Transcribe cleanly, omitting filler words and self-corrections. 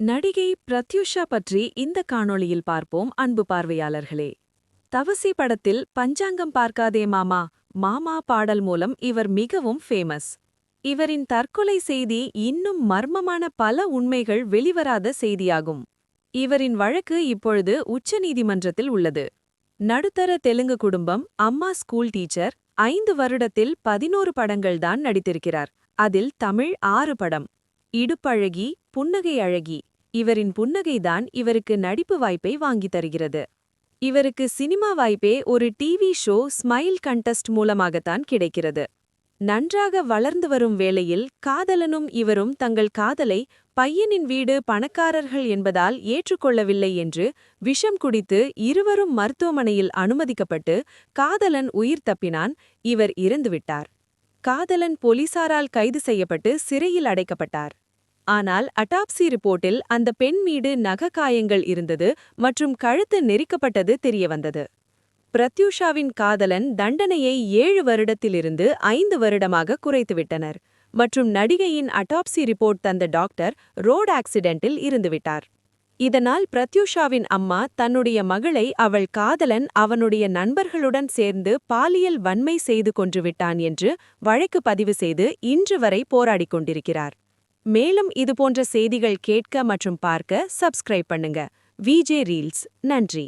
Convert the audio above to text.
நடிகை பிரத்யூஷா பற்றி இந்த காணொளியில் பார்ப்போம் அன்பு பார்வையாளர்களே. தவசி படத்தில் பஞ்சாங்கம் பார்க்காதே மாமா மாமா பாடல் மூலம் இவர் மிகவும் ஃபேமஸ். இவரின் தற்கொலை செய்தி இன்னும் மர்மமான பல உண்மைகள் வெளிவராத செய்தியாகும். இவரின் வழக்கு இப்பொழுது உச்சநீதிமன்றத்தில் உள்ளது. நடுத்தர தெலுங்கு குடும்பம், அம்மா ஸ்கூல் டீச்சர், 5 வருடத்தில் 11 படங்கள்தான் நடித்திருக்கிறார். அதில் தமிழ் 6 படம். இடுப்பழகி, புன்னகை அழகி. இவரின் புன்னகைதான் இவருக்கு நடிப்பு வாய்ப்பை வாங்கித் தருகிறது. இவருக்கு சினிமா வாய்ப்பே ஒரு டிவி ஷோ ஸ்மைல் கண்டெஸ்ட் மூலமாகத்தான் கிடைக்கிறது. நன்றாக வளர்ந்து வரும் வேளையில் காதலனும் இவரும் தங்கள் காதலை பையனின் வீடு பணக்காரர்கள் என்பதால் ஏற்றுக்கொள்ளவில்லை என்று விஷம் குடித்து இருவரும் மருத்துவமனையில் அனுமதிக்கப்பட்டு காதலன் உயிர் தப்பினான். இவர் இறந்துவிட்டார். காதலன் போலீசாரால் கைது செய்யப்பட்டு சிறையில் அடைக்கப்பட்டார். ஆனால் அட்டாப்சி ரிப்போர்ட்டில் அந்த பெண் மீது நகக்காயங்கள் இருந்தது மற்றும் கழுத்து நெரிக்கப்பட்டது தெரியவந்தது. பிரத்யூஷாவின் காதலன் தண்டனையை 7 வருடத்திலிருந்து 5 வருடமாக குறைத்துவிட்டனர் மற்றும் நடிகையின் அட்டாப்சி ரிப்போர்ட் தந்த டாக்டர் ரோட் ஆக்சிடென்ட்டில் இருந்துவிட்டார். இதனால் பிரத்யூஷாவின் அம்மா தன்னுடைய மகளை அவள் காதலன் அவனுடைய நண்பர்களுடன் சேர்ந்து பாலியல் வன்மை செய்து கொன்றுவிட்டான் என்று வழக்கு பதிவு செய்து இன்று வரை போராடிக் கொண்டிருக்கிறார். மேலும் இதுபோன்ற செய்திகள் கேட்க மற்றும் பார்க்க சப்ஸ்கிரைப் பண்ணுங்க. VJ reels. நன்றி.